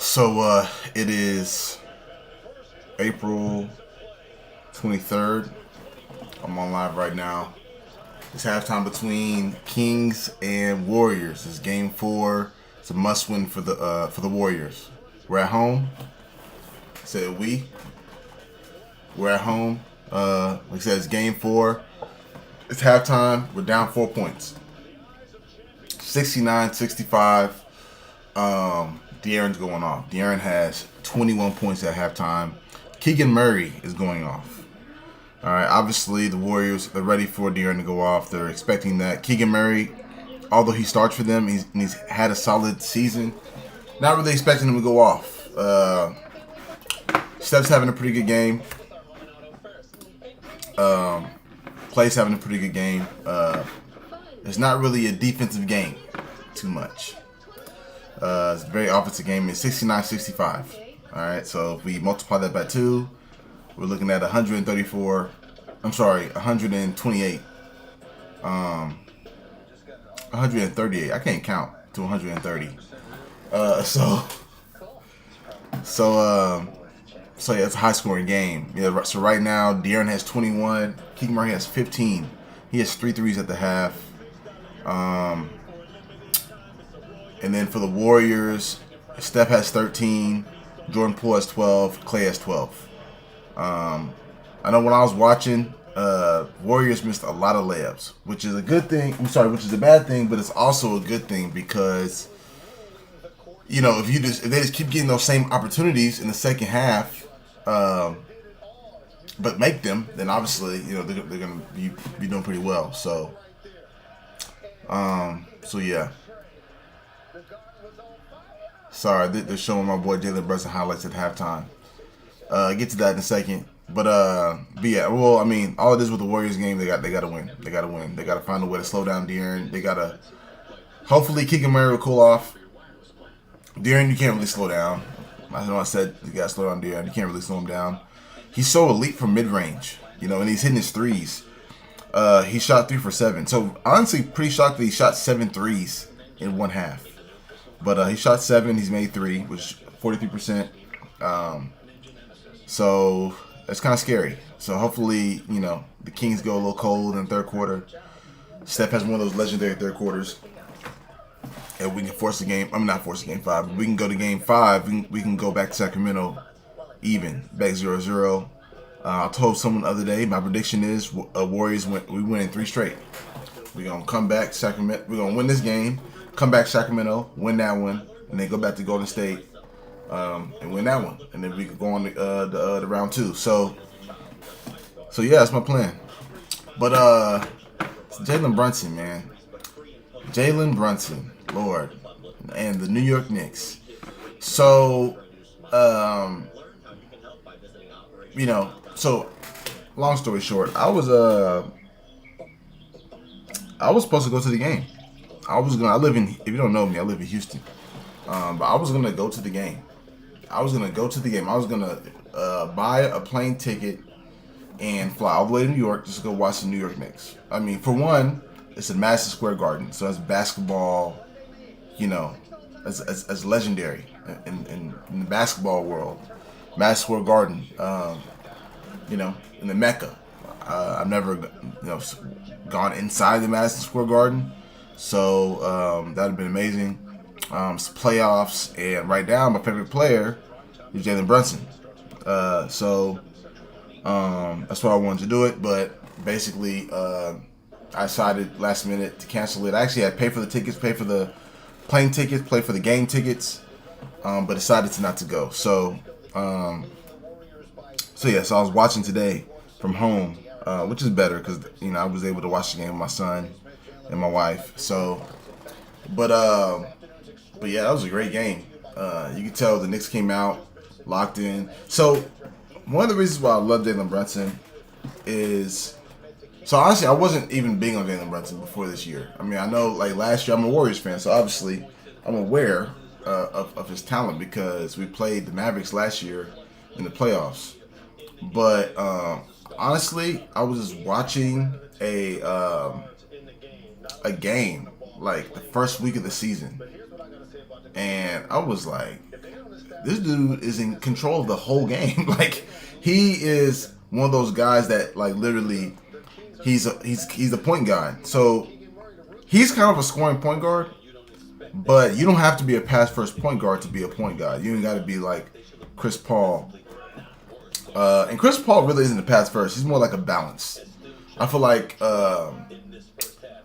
It is April 23rd. I'm on live right now. It's halftime between Kings and Warriors. It's game 4. It's a must-win for the Warriors. We're at home. I said we. We're at home. Like I said, it's game 4. It's halftime. We're down 4 points. 69-65. De'Aaron's going off. De'Aaron has 21 points at halftime. Keegan Murray is going off. All right, obviously the Warriors are ready for De'Aaron to go off. They're expecting that. Keegan Murray, although he starts for them, he's had a solid season. Not really expecting him to go off. Steph's having a pretty good game. Clay's having a pretty good game. It's not really a defensive game too much. It's a very offensive game. It's 69-65. All right, so if we multiply that by 2, we're looking at 134. I'm sorry, 128. 138. I can't count to 130. So yeah, it's a high scoring game. Yeah, so right now De'Aaron has 21. Keegan Murray has 15. He has 3 threes at the half. And then for the Warriors, Steph has 13, Jordan Poole has 12, Clay has 12. I know when I was watching, Warriors missed a lot of layups, which is a good thing. Which is a bad thing, but it's also a good thing because, if they just keep getting those same opportunities in the second half, but make them, then obviously, they're gonna be doing pretty well. So yeah. Sorry, they're showing my boy Jalen Brunson highlights at halftime. Get to that in a second. But yeah, well, I mean, all it is with the Warriors game, they got to win. They got to win. They got to find a way to slow down De'Aaron. They got to hopefully Keegan Murray will cool off. De'Aaron, you can't really slow down. I know I said you got to slow down De'Aaron. You can't really slow him down. He's so elite from mid-range, and he's hitting his threes. He shot 3 for 7. So honestly, pretty shocked that he shot 7 threes in one half. But he shot 7. He's made 3, which is 43%. So that's kind of scary. So hopefully, the Kings go a little cold in the third quarter. Steph has one of those legendary third quarters. And we can force the game. I'm not forcing game 5. But we can go to game 5. We can go back to Sacramento even. Back 0-0. I told someone the other day, my prediction is Warriors we win in 3 straight. We're going to come back Sacramento. We're going to win this game. Come back Sacramento, win that one, and then go back to Golden State and win that one, and then we could go on the round 2. So yeah, that's my plan. But Jalen Brunson, man, Jalen Brunson, Lord, and the New York Knicks. So so long story short, I was supposed to go to the game. I live in, if you don't know me, I live in Houston. But I was going to go to the game. I was going to buy a plane ticket and fly all the way to New York just to go watch the New York Knicks. I mean, for one, it's at Madison Square Garden. So it's basketball, as legendary in the basketball world. Madison Square Garden, in the Mecca. I've never, gone inside the Madison Square Garden. So that would have been amazing. It's playoffs, and right now my favorite player is Jalen Brunson. So that's why I wanted to do it. But basically, I decided last minute to cancel it. I actually had to pay for the tickets, pay for the plane tickets, pay for the game tickets, but decided to not to go. So I was watching today from home, which is better because I was able to watch the game with my son and my wife. So, but yeah, that was a great game. You could tell the Knicks came out locked in. So one of the reasons why I love Jalen Brunson is, so honestly, I wasn't even big on Jalen Brunson before this year. I mean, I know like last year I'm a Warriors fan, so obviously I'm aware of his talent because we played the Mavericks last year in the playoffs. But honestly, I was just watching a game like the first week of the season, and I was like, this dude is in control of the whole game. Like, he is one of those guys that, like, literally, he's the point guard. So he's kind of a scoring point guard, but you don't have to be a pass first point guard to be a point guard. You ain't got to be like Chris Paul. And Chris Paul really isn't a pass first. He's more like a balance. I feel like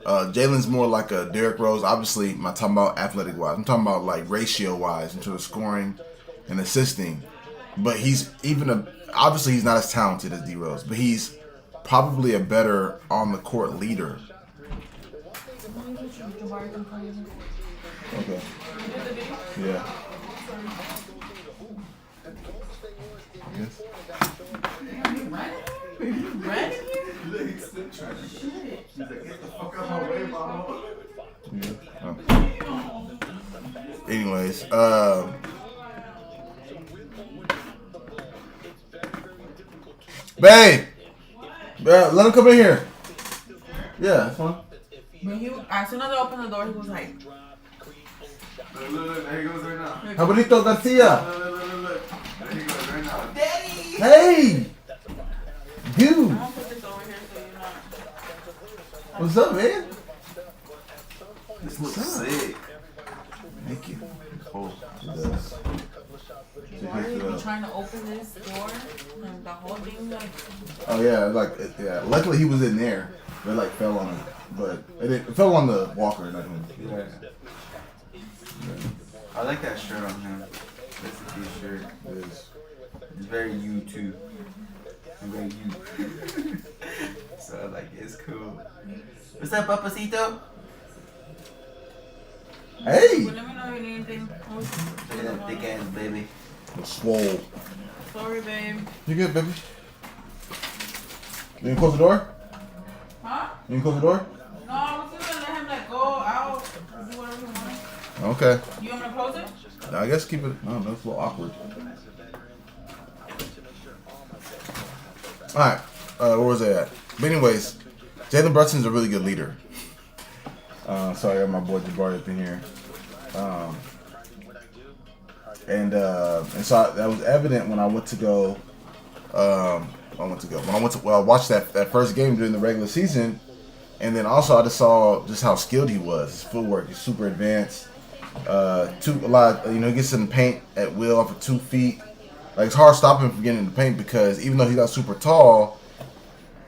Jalen's more like a Derrick Rose. Obviously, I'm not talking about athletic wise. I'm talking about like ratio wise in terms of scoring and assisting. But he's obviously he's not as talented as D Rose, but he's probably a better on the court leader. Okay. Yeah. Yes. Anyways, babe, let him come in here. Yeah, that's fine. As soon as I opened the door, he was like, Look, there he goes right now. Abuelito Garcia. Look. There he goes right now. Daddy! Hey! You! I'm gonna put this over here so you're not. What's up, man? This looks sick. Thank you. Oh, It does. Why are you trying to open this door? And the whole thing, like. Oh yeah, yeah. Luckily he was in there. It like fell on him, but it fell on the walker, not him. yeah. I like that shirt on him. That's a cute shirt. It is. It's very you too. Very you. So I like it. It's cool. What's up, Papacito? Hey! Well, let me know if you need anything. Look at that thick ass baby. Swole. Sorry, babe. You good, baby? You gonna close the door? Huh? You gonna close the door? No, I was just gonna let him like go out, do whatever he wants. Okay. You want me to close it? I guess keep it. I don't know. It's a little awkward. All right. Where was I at? But anyways, Jalen Brunson's a really good leader. Sorry, I got my boy Jabari up in here. And so that was evident when I went to go. When I watched that first game during the regular season, and then also I just saw just how skilled he was. His footwork is super advanced. He gets in the paint at will off of 2 feet. Like, it's hard stopping him from getting in the paint because even though he's not super tall,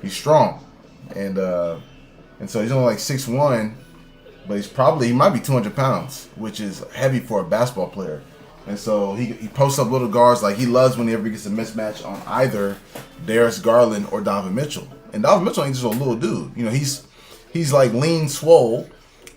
he's strong, and so he's only like 6'1", but he might be 200 pounds, which is heavy for a basketball player. And so he posts up little guards. Like, he loves whenever he gets a mismatch on either Darius Garland or Donovan Mitchell. And Donovan Mitchell ain't just a little dude. You know, he's like lean, swole,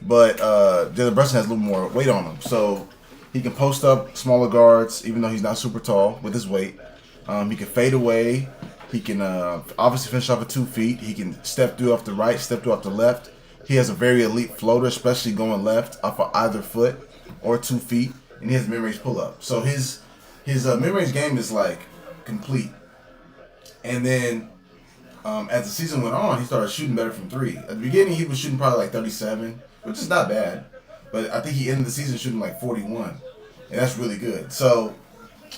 but Jalen Brunson has a little more weight on him. So he can post up smaller guards, even though he's not super tall with his weight. He can fade away. He can obviously finish off at 2 feet. He can step through off the right, step through off the left. He has a very elite floater, especially going left off of either foot or 2 feet. And he has mid-range pull-up. So his mid-range game is like complete. And then as the season went on, he started shooting better from three. At the beginning, he was shooting probably like 37, which is not bad. But I think he ended the season shooting like 41, and that's really good. So,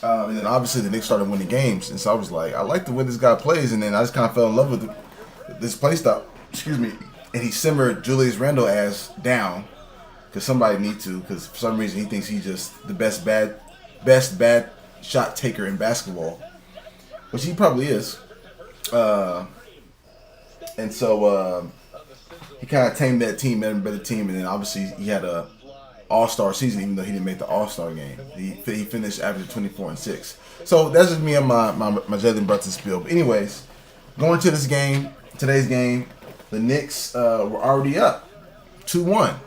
and then obviously the Knicks started winning games, and so I was like, I like the way this guy plays. And then I just kind of fell in love with this play style. Excuse me. And he simmered Julius Randle ass down. Because somebody need to, because for some reason he thinks he's just the best bad shot taker in basketball, which he probably is. And so he kind of tamed that team, made him a better team, and then obviously he had a all-star season, even though he didn't make the all-star game. He finished averaging 24 and 6. So that's just me and my Jalen Brunson spiel. But anyways, going to today's game, the Knicks were already up 2-1.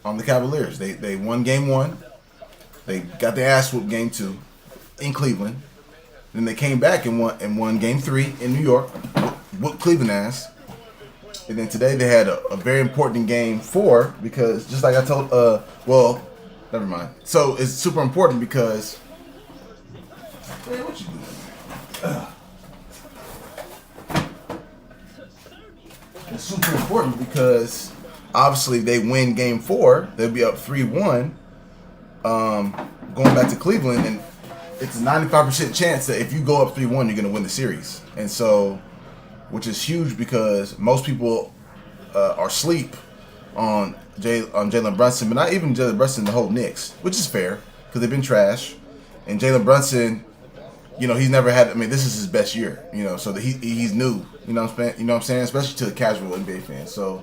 On the Cavaliers. They won game 1. They got their ass whooped game 2 in Cleveland. Then they came back and won game 3 in New York, whooped Cleveland ass. And then today they had a very important game 4 because just like I told, never mind. So it's super important because, man, what you doing? It's super important because obviously, they win game 4. They'll be up 3-1, going back to Cleveland, and it's a 95% chance that if you go up 3-1, you're gonna win the series, and so, which is huge because most people are asleep on Jalen Brunson, but not even Jalen Brunson, the whole Knicks, which is fair because they've been trash, and Jalen Brunson, he's never had. I mean, this is his best year, so he's new. You know what I'm saying? Especially to the casual NBA fan. So,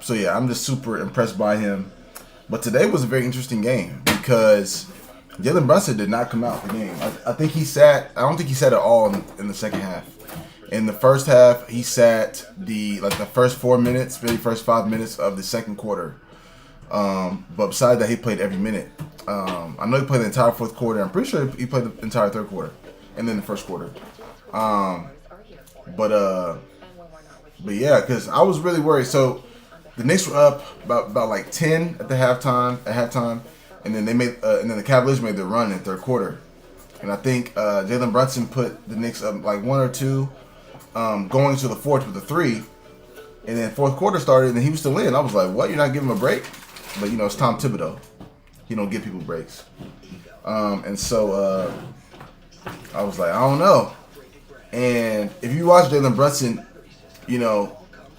so yeah, I'm just super impressed by him. But today was a very interesting game because Jalen Brunson did not come out the game. I think he sat. I don't think he sat at all in the second half. In the first half, he sat the first 4 minutes, maybe first 5 minutes of the second quarter. But besides that, he played every minute. I know he played the entire fourth quarter. I'm pretty sure he played the entire third quarter, and then the first quarter. But yeah, because I was really worried. So the Knicks were up about like 10 at halftime, and then the Cavaliers made their run in the third quarter. And I think Jalen Brunson put the Knicks up like 1 or 2, going to the fourth with a 3. And then fourth quarter started, and he was still in. I was like, what? You're not giving him a break? But, it's Tom Thibodeau. He don't give people breaks. And so I was like, I don't know. And if you watch Jalen Brunson,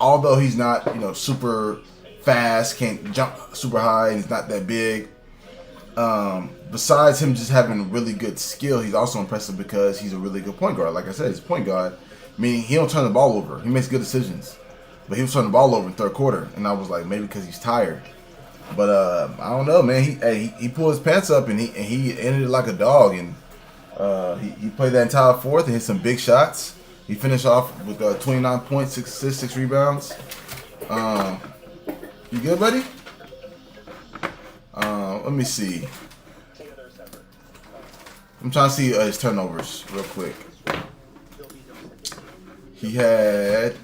although he's not, super fast, can't jump super high, and he's not that big, besides him just having really good skill, he's also impressive because he's a really good point guard. Like I said, he's a point guard, meaning he don't turn the ball over. He makes good decisions. But he was turning the ball over in the third quarter, and I was like, maybe because he's tired. But I don't know, man. He pulled his pants up and he ended it like a dog, and he played that entire fourth and hit some big shots. He finished off with 29 points, 6 assists, 6 rebounds. You good, buddy? Let me see. I'm trying to see his turnovers real quick. He had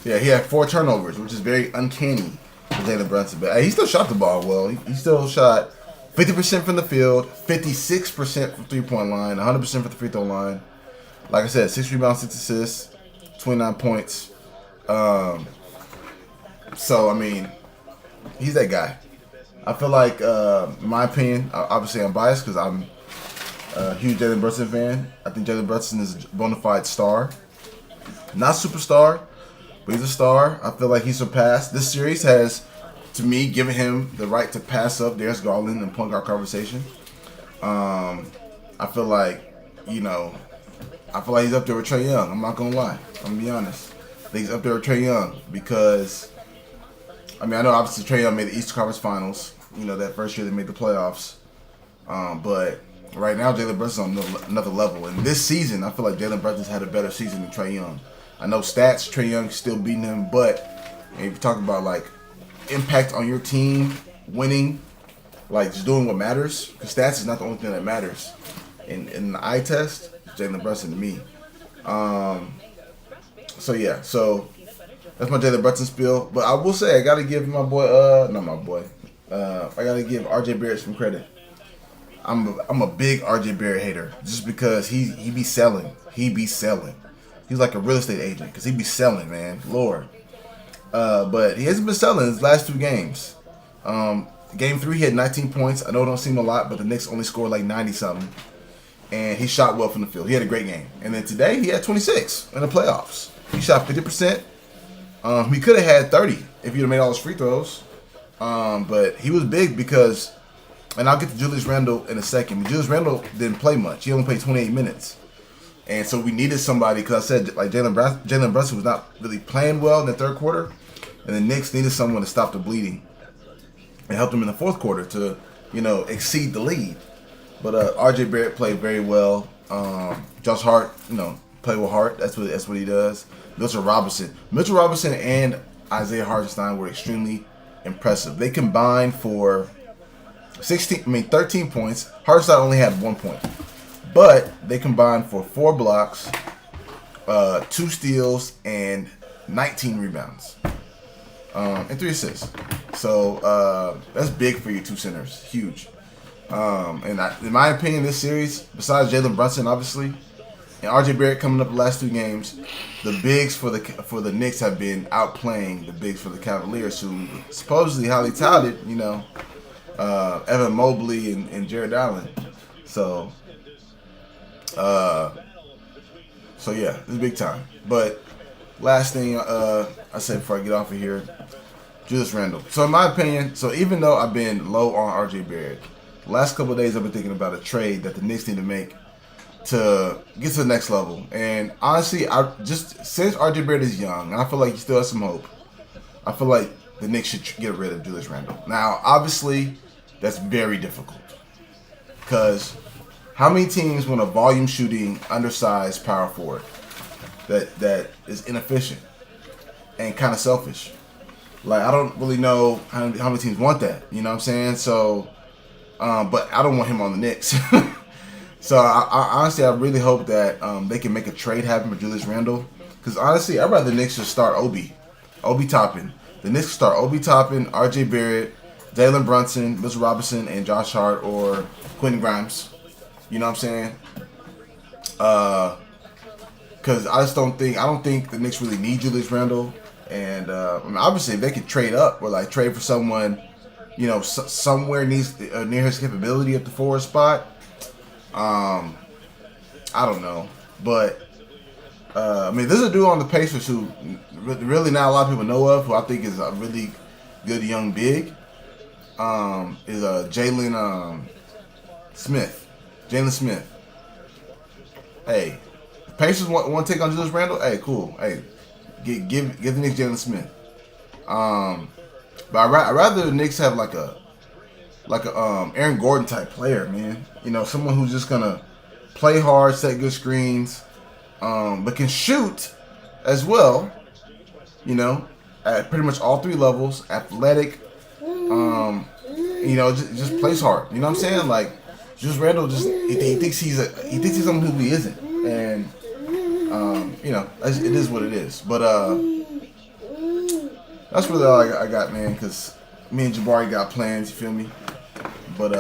4 turnovers, which is very uncanny for Jalen Brunson. But he still shot the ball well. He still shot 50% from the field, 56% from three-point line, 100% from the free throw line. Like I said, 6 rebounds, 6 assists, 29 points. So, I mean, he's that guy. I feel like, in my opinion, obviously I'm biased because I'm a huge Jalen Brunson fan. I think Jalen Brunson is a bona fide star. Not superstar, but he's a star. I feel like he surpassed. This series has, to me, given him the right to pass up Darius Garland in point guard conversation. I feel like, he's up there with Trae Young. I'm not going to lie. I'm going to be honest. I think he's up there with Trae Young because, I know obviously Trae Young made the Eastern Conference Finals, that first year they made the playoffs. But right now, Jalen Brunson's on another level. And this season, I feel like Jalen Brunson's had a better season than Trae Young. I know stats, Trae Young's still beating him, but if you talk about, like, impact on your team, winning, like, just doing what matters, because stats is not the only thing that matters. In the eye test, Jalen Brunson to me. So that's my Jalen Brunson spiel. But I will say, I got to give my boy, I got to give RJ Barrett some credit. I'm a big RJ Barrett hater just because he be selling. He's like a real estate agent because he be selling, man. Lord. But he hasn't been selling his last 2 games. Game 3, he had 19 points. I know it don't seem a lot, but the Knicks only scored like 90-something. And he shot well from the field. He had a great game. And then today, he had 26 in the playoffs. He shot 50%. He could have had 30 if he'd have made all his free throws. But he was big because, and I'll get to Julius Randle in a second, but Julius Randle didn't play much. He only played 28 minutes. And so we needed somebody, because I said, like, Jalen Brunson was not really playing well in the third quarter. And the Knicks needed someone to stop the bleeding and help them in the fourth quarter to, exceed the lead. But RJ Barrett played very well. Josh Hart, play with heart. That's what he does. Mitchell Robinson and Isaiah Hartenstein were extremely impressive. They combined for 13 points. Hartenstein only had 1 point. But they combined for 4 blocks, 2 steals, and 19 rebounds. And 3 assists. So that's big for your 2 centers. Huge. In my opinion, this series, besides Jalen Brunson, obviously, and RJ Barrett coming up the last 2 games, the bigs for the Knicks have been outplaying the bigs for the Cavaliers, who supposedly highly touted, you know, Evan Mobley and Jared Allen. So yeah, this is big time. But last thing I said before I get off of here, Julius Randle. So in my opinion, so even though I've been low on RJ Barrett, the last couple of days I've been thinking about a trade that the Knicks need to make to get to the next level. And honestly, since RJ Barrett is young, and I feel like he still has some hope, I feel like the Knicks should get rid of Julius Randle. Now, obviously, that's very difficult because how many teams want a volume shooting, undersized power forward that is inefficient and kind of selfish? Like, I don't really know how many teams want that. You know what I'm saying? So, but I don't want him on the Knicks. So, I honestly, I really hope that they can make a trade happen for Julius Randle. Because, honestly, I'd rather the Knicks just start Obi Toppin. The Knicks start Obi Toppin, RJ Barrett, Jalen Brunson, Mitchell Robinson, and Josh Hart or Quentin Grimes. You know what I'm saying? Because I don't think the Knicks really need Julius Randle. And I mean, obviously, if they could trade up or like trade for someone, you know, somewhere near his capability at the forward spot. I don't know, but I mean, there's a dude on the Pacers who really not a lot of people know of, who I think is a really good young big. Is Jalen Smith. Jalen Smith. Hey, the Pacers want to take on Julius Randle. Hey, cool. Hey, give the Knicks Jalen Smith. But I'd rather the Knicks have like a Aaron Gordon type player, man. You know, someone who's just gonna play hard, set good screens, but can shoot as well. You know, at pretty much all 3 levels, athletic. You know, just plays hard. You know what I'm saying? Like, Julius Randle he thinks he's someone who he isn't, and you know, it is what it is. But that's really all I got, man. Because me and Jabari got plans. You feel me? But